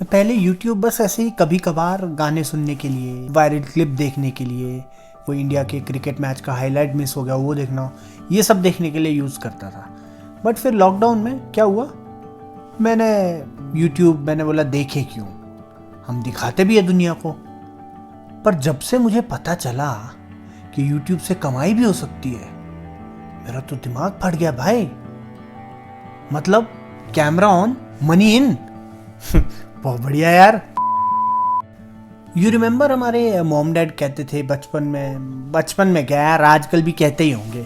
मैं पहले YouTube बस ऐसे ही कभी कभार गाने सुनने के लिए, वायरल क्लिप देखने के लिए, कोई इंडिया के क्रिकेट मैच का हाईलाइट मिस हो गया वो देखना हो, ये सब देखने के लिए यूज़ करता था। बट फिर लॉकडाउन में क्या हुआ, मैंने बोला देखे क्यों, हम दिखाते भी है दुनिया को। पर जब से मुझे पता चला कि YouTube से कमाई भी हो सकती है, मेरा तो दिमाग फट गया भाई। मतलब कैमरा ऑन मनी इन बहुत बढ़िया यार। यू रिमेम्बर हमारे मॉम डैड कहते थे बचपन में क्या यार, आजकल भी कहते ही होंगे,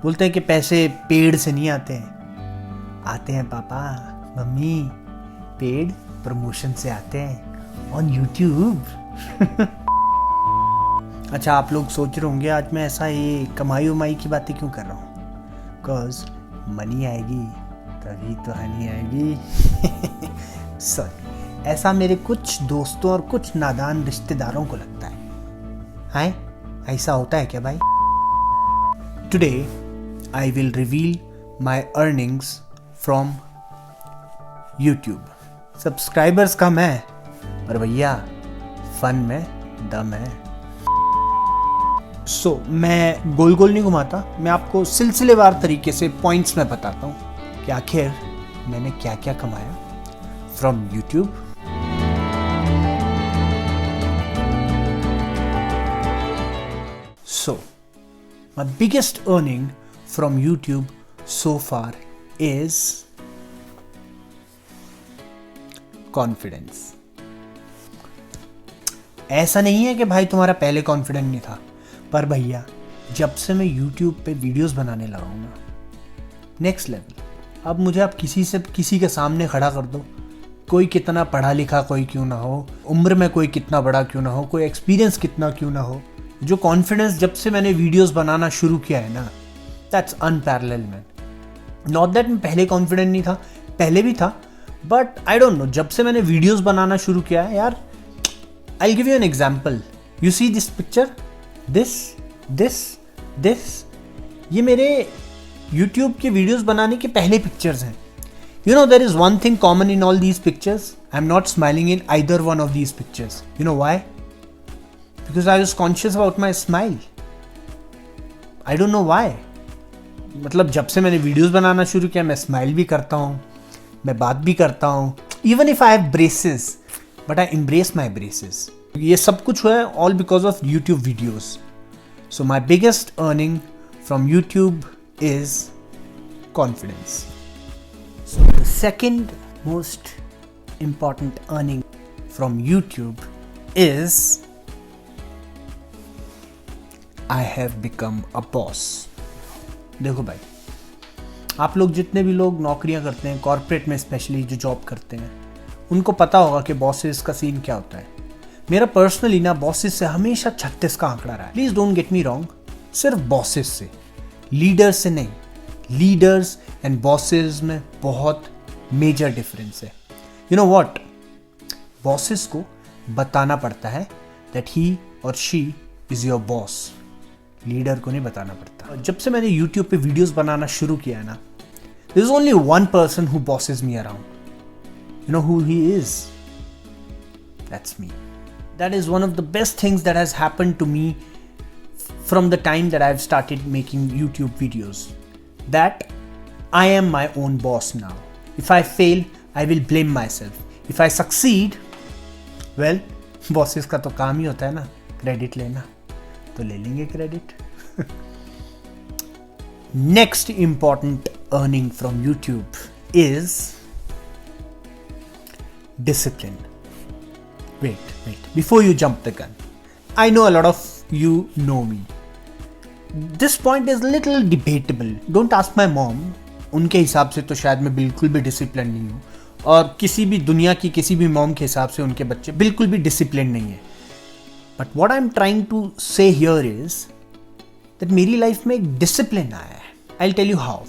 बोलते हैं कि पैसे पेड़ से नहीं आते हैं पापा मम्मी, पेड प्रमोशन से आते हैं ऑन यूट्यूब। अच्छा, आप लोग सोच रहे होंगे आज मैं ऐसा ये कमाई उमाई की बातें क्यों कर रहा हूँ, बिकॉज मनी आएगी तभी तो हनी आएगी। सॉरी, ऐसा मेरे कुछ दोस्तों और कुछ नादान रिश्तेदारों को लगता है। हाय, ऐसा होता है क्या भाई? Today I will reveal my earnings from YouTube. Subscribers कम है पर भैया फन में दम है। मैं गोल गोल नहीं घुमाता, मैं आपको सिलसिलेवार तरीके से पॉइंट्स में बताता हूँ कि आखिर मैंने क्या क्या कमाया from YouTube. So, my biggest earning from YouTube so far is confidence. ऐसा नहीं है कि भाई तुम्हारा पहले कॉन्फिडेंट नहीं था, पर भैया जब से मैं YouTube पे वीडियोस बनाने लगा हूँ ना, नेक्स्ट लेवल। अब मुझे आप किसी के सामने खड़ा कर दो, कोई कितना पढ़ा लिखा कोई क्यों ना हो, उम्र में कोई कितना बड़ा क्यों ना हो, कोई एक्सपीरियंस कितना क्यों ना हो, जो कॉन्फिडेंस जब से मैंने वीडियोस बनाना शुरू किया है ना, that's unparalleled man. Not that मैं पहले कॉन्फिडेंट नहीं था, पहले भी था, बट आई डोंट नो, जब से मैंने वीडियोस बनाना शुरू किया है यार। I give you an example, you see this picture, this, ये मेरे यूट्यूब के वीडियोस बनाने के पहले पिक्चर्स हैं। You know, there is one thing common in all these pictures. I'm not smiling in either one of these pictures. You know why? Because I was conscious about my smile. I don't know why. मतलब जब से मैंने videos बनाना शुरू किया, मैं smile भी करता हूँ, मैं बात भी करता हूँ, even if I have braces, but I embrace my braces. ये सब कुछ हुआ है all because of YouTube videos. So my biggest earning from YouTube is confidence. So the second most important earning from YouTube is I have become a boss. देखो भाई, आप लोग जितने भी लोग नौकरियां करते हैं, कॉर्पोरेट में स्पेशली जो जॉब करते हैं, उनको पता होगा कि बॉसेस का सीन क्या होता है। मेरा पर्सनली ना बॉसेस से हमेशा 36 का आंकड़ा रहा है। Please don't get me wrong, सिर्फ बॉसेस से, लीडर्स से नहीं। लीडर्स एंड बॉसेस में बहुत मेजर डिफरेंस है। यू नो व्हाट, बॉसेस को बताना पड़ता है दैट ही और she is your boss, leader को नहीं बताना पड़ता। जब से मैंने यूट्यूब पे वीडियोस बनाना शुरू किया है ना, there is only one person who bosses me around. You know who he is? That's me. That is one of the best things that has happened to me from the time that I have started making YouTube videos, that I am my own boss now. If I fail, I will blame myself. If I succeed, well, bosses का तो काम ही होता है ना credit लेना, तो ले लेंगे credit. Next important earning from YouTube is discipline. Wait. Before you jump the gun, I know a lot of you know me. This point is little debatable. Don't ask my mom. उनके हिसाब से तो शायद मैं बिल्कुल भी discipline नहीं हूँ, और किसी भी दुनिया की किसी भी मॉम के हिसाब से उनके बच्चे बिल्कुल भी डिसिप्लिन नहीं है। But what I am trying to say here is that मेरी लाइफ में एक डिसिप्लिन आया है। I will tell you how.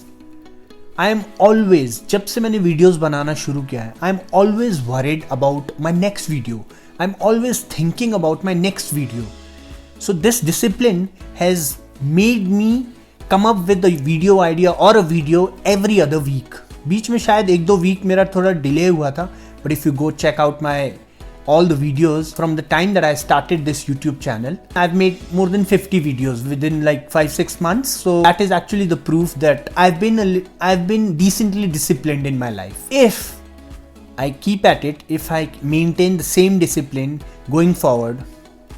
I am always, जब से मैंने वीडियोस बनाना शुरू किया है, I am always worried about my next video. I am always thinking about my next video. So this discipline has made me come up with a video idea or a video every other week. बीच में शायद 1-2 week मेरा थोड़ा delay हुआ था, but if you go check out my all the videos from the time that I started this YouTube channel, I've made more than 50 videos within like 5-6 months. So that is actually the proof that I've been decently disciplined in my life. If I keep at it, if I maintain the same discipline going forward,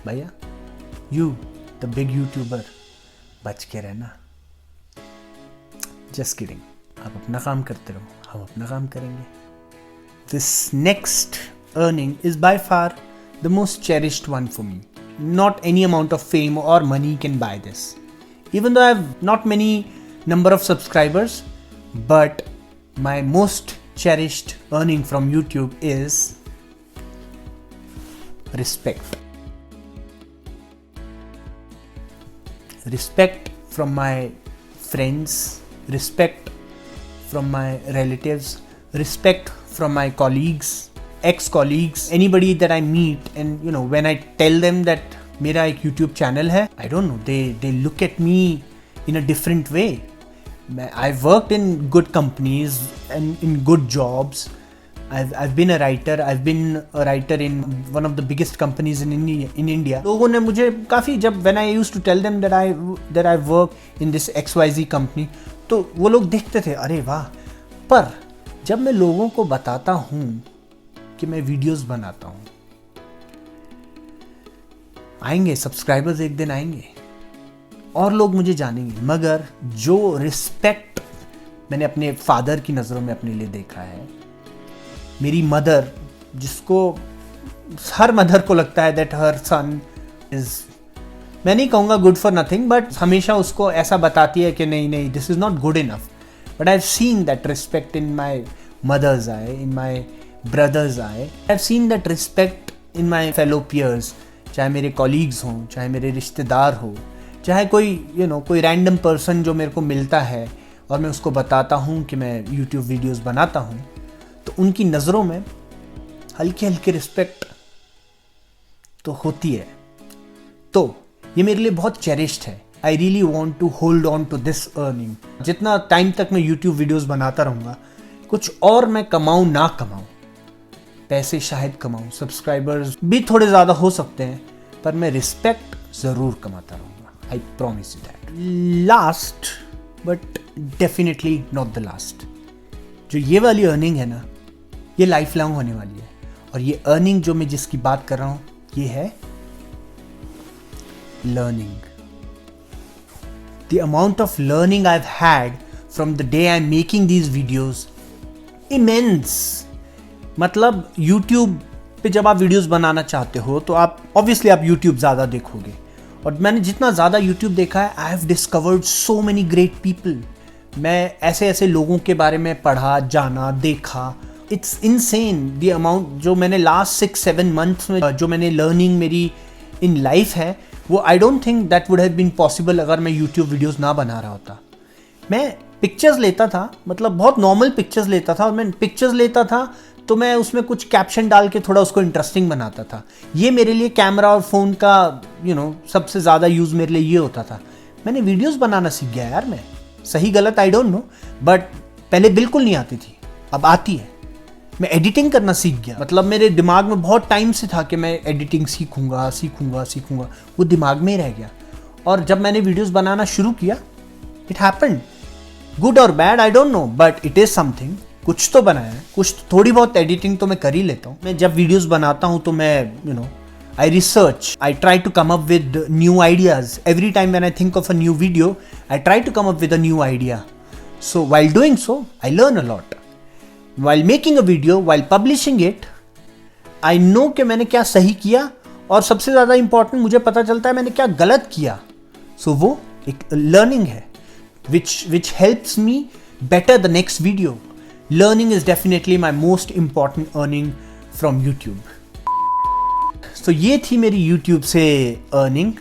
भैया, you, the big YouTuber, बच के रहना. Just kidding. आप अपना काम करते रहो, हम अपना काम करेंगे. This next earning is by far the most cherished one for me. Not any amount of fame or money can buy this. Even though I have not many number of subscribers, but my most cherished earning from YouTube is respect. Respect from my friends, respect from my relatives, respect from my colleagues, ex-colleagues, anybody that I meet, and when I tell them that मेरा एक YouTube channel है, I don't know, they look at me in a different way. I've worked in good companies and in good jobs. I've been a writer. I've been a writer in one of the biggest companies in India. लोगों ने मुझे काफ़ी, जब when I used to tell them that I work in this XYZ company, तो वो लोग देखते थे, अरे वाह. पर जब मैं लोगों को बताता हूँ कि मैं वीडियोस बनाता हूँ, आएंगे सब्सक्राइबर्स, एक दिन आएंगे और लोग मुझे जानेंगे. मगर जो रिस्पेक्ट मैंने अपने फादर की नज़रों में अपने लिए देखा है, मेरी मदर, जिसको हर मदर को लगता है दैट हर सन इज, मैं नहीं कहूँगा गुड फॉर नथिंग, बट हमेशा उसको ऐसा बताती है कि नहीं this is not good enough. But I have seen that respect in my mother's eye, in my brother's eye. I have seen that respect in my fellow peers, चाहे मेरे colleagues हों, चाहे मेरे रिश्तेदार हो, चाहे कोई कोई रैंडम पर्सन जो मेरे को मिलता है और मैं उसको बताता हूँ कि मैं यूट्यूब वीडियोस बनाता हूँ, तो उनकी नज़रों में हल्की हल्की रिस्पेक्ट तो होती है. तो ये मेरे लिए बहुत चेरिश्ड है. I really want to hold on to this earning. जितना टाइम तक मैं यूट्यूब वीडियोस बनाता रहूँगा, कुछ और मैं कमाऊँ ना कमाऊँ, पैसे शायद कमाऊँ, सब्सक्राइबर्स भी थोड़े ज़्यादा हो सकते हैं, पर मैं रिस्पेक्ट ज़रूर कमाता रहूँगा. I promise you that. Last but definitely not the last, जो ये वाली अर्निंग है ना, ये लाइफ लॉन्ग होने वाली है. और ये अर्निंग जो मैं जिसकी बात कर रहा हूँ, ये है learning. The amount of learning I have had from the day I am making these videos, immense. मतलब यूट्यूब पे जब आप वीडियोस बनाना चाहते हो तो आप ऑब्वियसली आप यूट्यूब ज़्यादा देखोगे, और मैंने जितना ज़्यादा यूट्यूब देखा है, I have discovered so many great people. मैं ऐसे लोगों के बारे में पढ़ा, जाना, देखा. इट्स इनसेन द अमाउंट जो मैंने लास्ट 6-7 मंथ्स में जो मैंने लर्निंग मेरी इन लाइफ है, वो I don't think that would have been possible अगर मैं यूट्यूब वीडियोस ना बना रहा होता. मैं पिक्चर्स लेता था, मतलब बहुत नॉर्मल पिक्चर्स लेता था, और मैं पिक्चर्स लेता था तो मैं उसमें कुछ कैप्शन डाल के थोड़ा उसको इंटरेस्टिंग बनाता था. ये मेरे लिए कैमरा और फ़ोन का सबसे ज़्यादा यूज़ मेरे लिए ये होता था. मैंने वीडियोस बनाना सीख गया यार. मैं सही गलत आई डोंट नो, बट पहले बिल्कुल नहीं आती थी, अब आती है. मैं एडिटिंग करना सीख गया. मतलब मेरे दिमाग में बहुत टाइम से था कि मैं एडिटिंग सीखूंगा, वो दिमाग में ही रह गया. और जब मैंने वीडियोस बनाना शुरू किया, इट हैपेंड. गुड और bad I don't know, but it is something. कुछ तो बनाया है, कुछ थोड़ी बहुत एडिटिंग तो मैं कर ही लेता हूँ. मैं जब वीडियोस बनाता हूँ तो मैं I research, I try to come up with new ideas. Every time when I think of a new video, I try to come up with a new idea. So while doing so, I learn a lot. While making a video, while publishing it, I know कि मैंने क्या सही किया, और सबसे ज़्यादा important मुझे पता चलता है मैंने क्या गलत किया. So वो एक learning है, which helps me better the next video. Learning is definitely my most important earning from YouTube. तो ये थी मेरी YouTube से अर्निंग.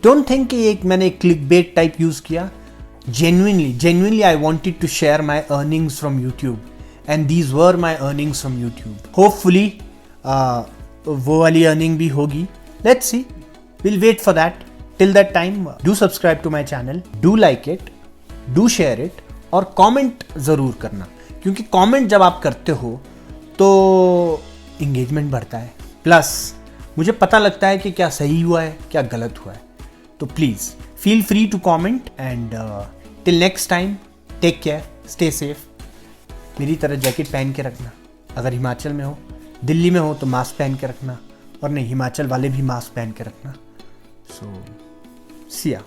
डोंट थिंक कि एक मैंने क्लिकबेट टाइप यूज़ किया. genuinely I wanted to share my earnings from YouTube, and these were my earnings from YouTube. Hopefully वो वाली अर्निंग भी होगी. Let's see. We'll wait for that. Till that time, do subscribe to my channel, do like it, do share it, और comment ज़रूर करना, क्योंकि comment जब आप करते हो तो इंगेजमेंट बढ़ता है, प्लस मुझे पता लगता है कि क्या सही हुआ है क्या गलत हुआ है। तो please feel free to comment and till next time take care, stay safe. मेरी तरह जैकेट पहन के रखना, अगर हिमाचल में हो, दिल्ली में हो तो मास्क पहन के रखना, और नहीं हिमाचल वाले भी मास्क पहन के रखना। सो सिया।